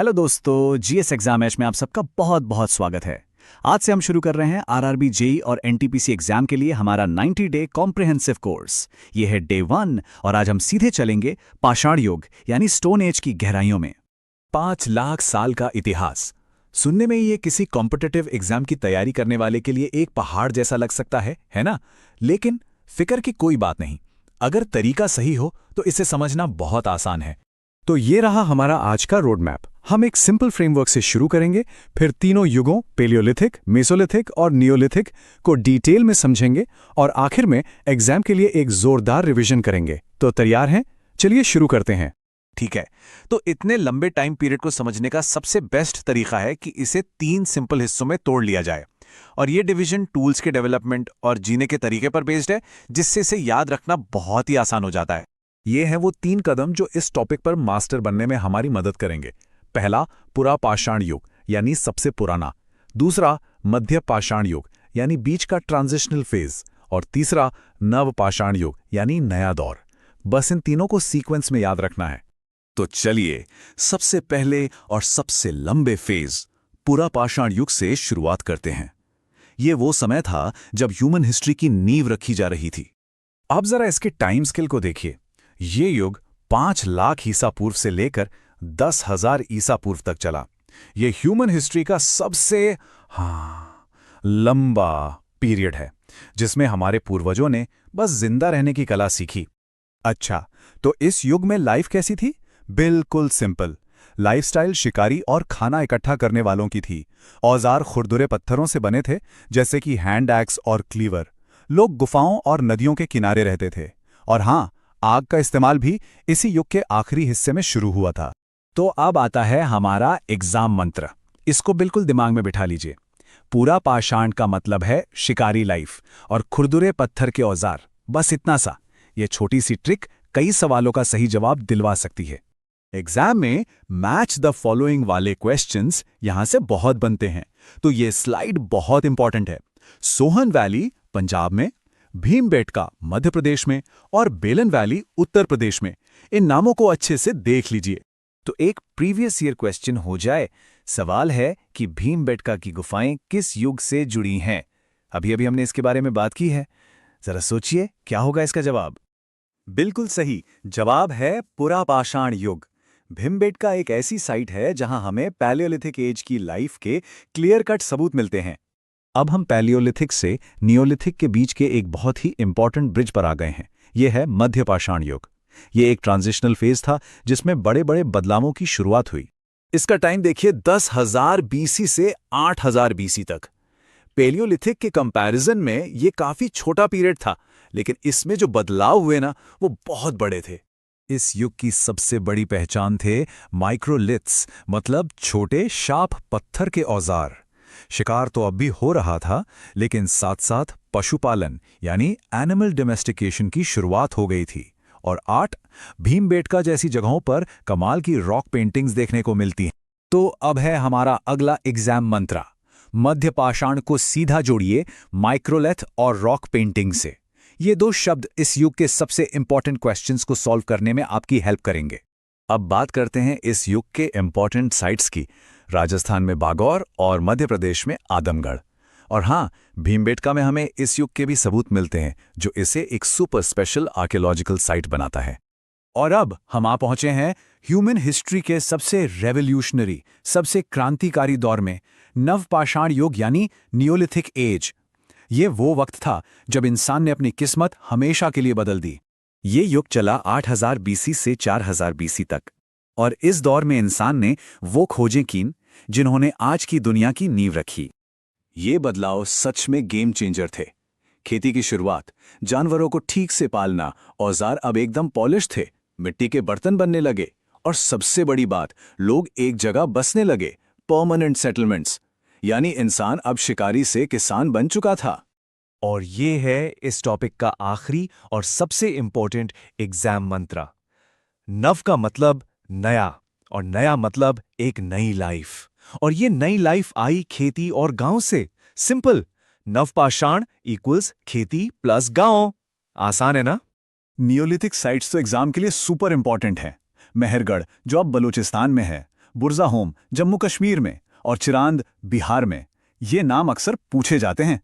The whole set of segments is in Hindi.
हेलो दोस्तों, जीएस एग्जाम एच में आप सबका बहुत बहुत स्वागत है। आज से हम शुरू कर रहे हैं आरआरबी जेई और एनटीपीसी एग्जाम के लिए हमारा 90 डे कॉम्प्रिहेंसिव कोर्स। ये है डे 1 और आज हम सीधे चलेंगे पाषाण युग यानी स्टोन एज की गहराइयों में। 5 लाख साल का इतिहास सुनने में ये किसी कॉम्पिटिटिव एग्जाम की तैयारी करने वाले के लिए एक पहाड़ जैसा लग सकता है ना? लेकिन फिक्र की कोई बात नहीं। अगर तरीका सही हो तो इसे समझना बहुत आसान है। तो ये रहा हमारा आज का रोड मैप। हम एक सिंपल फ्रेमवर्क से शुरू करेंगे, फिर तीनों युगों पेलियोलिथिक, मेसोलिथिक और नियोलिथिक को डिटेल में समझेंगे और आखिर में एग्जाम के लिए एक जोरदार रिवीजन करेंगे। तो तैयार हैं? चलिए शुरू करते हैं। ठीक है, तो इतने लंबे टाइम पीरियड को समझने का सबसे बेस्ट तरीका है कि इसे 3 सिंपल हिस्सों में तोड़ लिया जाए। और ये डिवीजन टूल्स के डेवलपमेंट और जीने के तरीके पर बेस्ड है, जिससे इसे याद रखना बहुत ही आसान हो जाता है। ये हैं वो 3 कदम जो इस टॉपिक पर मास्टर बनने में हमारी मदद करेंगे। पहला, पुरा पाषाण युग यानी सबसे पुराना। दूसरा, मध्य पाषाण युग यानी बीच का ट्रांजिशनल फेज। और तीसरा, नव पाषाण युग यानी नया दौर। बस इन तीनों को सीक्वेंस में याद रखना है। तो चलिए सबसे पहले और सबसे लंबे फेज पुरा पाषाण युग से शुरुआत करते हैं। ये वो समय था जब ह्यूमन हिस्ट्री की नींव रखी जा रही थी। आप जरा इसके टाइम स्केल को देखिए। ये युग 5 लाख ईसा पूर्व से लेकर 10,000 ईसा पूर्व तक चला। ये ह्यूमन हिस्ट्री का सबसे लंबा पीरियड है, जिसमें हमारे पूर्वजों ने बस जिंदा रहने की कला सीखी। अच्छा, तो इस युग में लाइफ कैसी थी? बिल्कुल सिंपल। लाइफस्टाइल शिकारी और खाना इकट्ठा करने वालों की थी। औजार खुरदुरे पत्थरों से बने थे, जैसे कि हैंड एक्स और क्लीवर। लोग गुफाओं और नदियों के किनारे रहते थे। और हाँ, आग का इस्तेमाल भी इसी युग के आखिरी हिस्से में शुरू हुआ था। तो अब आता है हमारा एग्जाम मंत्र। इसको बिल्कुल दिमाग में बिठा लीजिए। पूरा पाषाण का मतलब है शिकारी लाइफ और खुरदुरे पत्थर के औजार। बस इतना सा। ये छोटी सी ट्रिक कई सवालों का सही जवाब दिलवा सकती है। एग्जाम में मैच द फॉलोइंग वाले क्वेश्चंस यहां से बहुत बनते हैं, तो ये स्लाइड बहुत इंपॉर्टेंट है। सोहन वैली पंजाब में, भीमबेटका मध्य प्रदेश में और बेलन वैली उत्तर प्रदेश में। इन नामों को अच्छे से देख लीजिए। तो एक प्रीवियस ईयर क्वेश्चन हो जाए। सवाल है कि भीमबेटका की गुफाएं किस युग से जुड़ी हैं? अभी हमने इसके बारे में बात की है। जरा सोचिए क्या होगा इसका जवाब। बिल्कुल सही जवाब है पुरा पाषाण युग। भीमबेटका एक ऐसी साइट है जहां हमें पैलियोलिथिक एज की लाइफ के क्लियर कट सबूत मिलते हैं। अब हम पैलियोलिथिक से नियोलिथिक के बीच के एक बहुत ही इंपॉर्टेंट ब्रिज पर आ गए हैं। यह है मध्य पाषाण युग। ये एक ट्रांजिशनल फेज था जिसमें बड़े बड़े बदलावों की शुरुआत हुई। इसका टाइम देखिए 10,000 बीसी से 8,000 बीसी तक। पेलियोलिथिक के कंपैरिजन में ये काफी छोटा पीरियड था, लेकिन इसमें जो बदलाव हुए ना वो बहुत बड़े थे। इस युग की सबसे बड़ी पहचान थे माइक्रोलिथ्स, मतलब छोटे शार्प पत्थर के औजार। शिकार तो अब भी हो रहा था, लेकिन साथ साथ पशुपालन यानी एनिमल डोमेस्टिकेशन की शुरुआत हो गई थी। और आर्ट, भीमबेटका जैसी जगहों पर कमाल की रॉक पेंटिंग्स देखने को मिलती हैं। तो अब है हमारा अगला एग्जाम मंत्र। मध्य पाषाण को सीधा जोड़िए माइक्रोलिथ और रॉक पेंटिंग से। ये 2 शब्द इस युग के सबसे इंपॉर्टेंट क्वेश्चंस को सॉल्व करने में आपकी हेल्प करेंगे। अब बात करते हैं इस युग के इंपॉर्टेंट साइट्स की। राजस्थान में बागौर और मध्य प्रदेश में आदमगढ़। और हाँ, भीमबेटका में हमें इस युग के भी सबूत मिलते हैं, जो इसे एक सुपर स्पेशल आर्कियोलॉजिकल साइट बनाता है। और अब हम आ पहुंचे हैं ह्यूमन हिस्ट्री के सबसे रेवोल्यूशनरी, सबसे क्रांतिकारी दौर में, नवपाषाण युग यानी नियोलिथिक एज। ये वो वक्त था जब इंसान ने अपनी किस्मत हमेशा के लिए बदल दी। ये युग चला 8,000 बीसी से 4,000 बीसी तक। और इस दौर में इंसान ने वो खोजें कीं जिन्होंने आज की दुनिया की नींव रखी। ये बदलाव सच में गेम चेंजर थे। खेती की शुरुआत, जानवरों को ठीक से पालना, औजार अब एकदम पॉलिश थे, मिट्टी के बर्तन बनने लगे। और सबसे बड़ी बात, लोग एक जगह बसने लगे, परमानेंट सेटलमेंट्स। यानी इंसान अब शिकारी से किसान बन चुका था। और ये है इस टॉपिक का आखिरी और सबसे इंपॉर्टेंट एग्जाम मंत्र। नव का मतलब नया, और नया मतलब एक नई लाइफ। और ये नई लाइफ आई खेती और गांव से। सिंपल, नवपाषाण इक्वल्स खेती प्लस गांव। आसान है ना? नियोलिथिक साइट्स तो एग्जाम के लिए सुपर इंपॉर्टेंट है। मेहरगढ़ जो अब बलूचिस्तान में है, बुरज़ाहोम जम्मू कश्मीर में और चिरांद बिहार में। ये नाम अक्सर पूछे जाते हैं।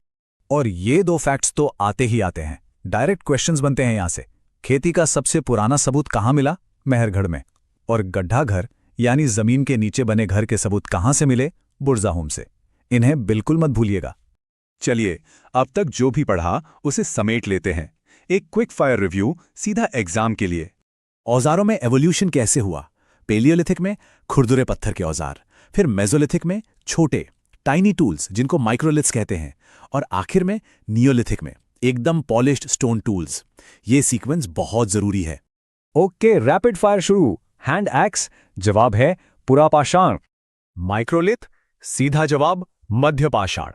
और ये दो फैक्ट्स तो आते ही आते हैं। डायरेक्ट क्वेश्चंस बनते हैं यहां से। खेती का सबसे पुराना सबूत कहाँ मिला? मेहरगढ़ में। और गड्ढा घर यानी जमीन के नीचे बने घर के सबूत कहाँ से मिले? बुरज़ाहोम से। इन्हें बिल्कुल मत भूलिएगा। चलिए, अब तक जो भी पढ़ा उसे समेट लेते हैं। एक क्विक फायर रिव्यू सीधा एग्जाम के लिए। औजारों में एवोल्यूशन कैसे हुआ? पेलियोलिथिक में खुरदुरे पत्थर के औजार, फिर मेसोलिथिक में छोटे टाइनी टूल्स जिनको माइक्रोलिथ्स कहते हैं, और आखिर में नियोलिथिक में एकदम पॉलिश्ड स्टोन टूल्स। ये सीक्वेंस बहुत जरूरी है। ओके, रैपिड फायर शुरू। हैंड एक्स, जवाब है पुरापाषाण। माइक्रोलिथ, सीधा जवाब मध्यपाषाण।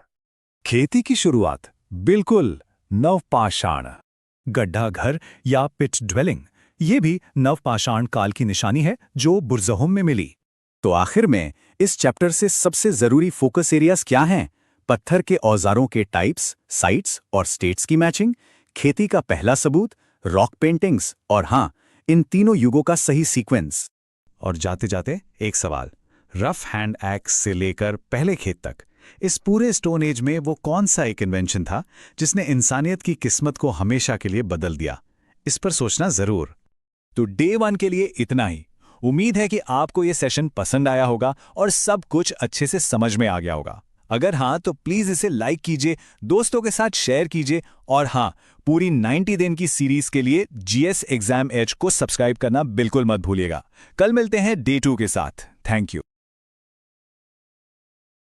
खेती की शुरुआत, बिल्कुल नवपाषाण। गड्ढा घर या पिट ड्वेलिंग, ये भी नवपाषाण काल की निशानी है जो बुरज़ाहोम में मिली। तो आखिर में इस चैप्टर से सबसे जरूरी फोकस एरियाज क्या हैं? पत्थर के औजारों के टाइप्स, साइट्स और स्टेट्स की मैचिंग, खेती का पहला सबूत, रॉक पेंटिंग्स और हाँ, इन तीनों युगों का सही सीक्वेंस। और जाते जाते एक सवाल, रफ हैंड एक्स से लेकर पहले खेत तक, इस पूरे स्टोन एज में वो कौन सा एक इन्वेंशन था जिसने इंसानियत की किस्मत को हमेशा के लिए बदल दिया? इस पर सोचना जरूर। तो डे 1 के लिए इतना ही। उम्मीद है कि आपको ये सेशन पसंद आया होगा और सब कुछ अच्छे से समझ में आ गया होगा। अगर हाँ तो प्लीज इसे लाइक कीजिए, दोस्तों के साथ शेयर कीजिए और हाँ, पूरी 90 दिन की सीरीज के लिए जीएस एग्जाम एज को सब्सक्राइब करना बिल्कुल मत भूलिएगा। कल मिलते हैं डे 2 के साथ। Thank you.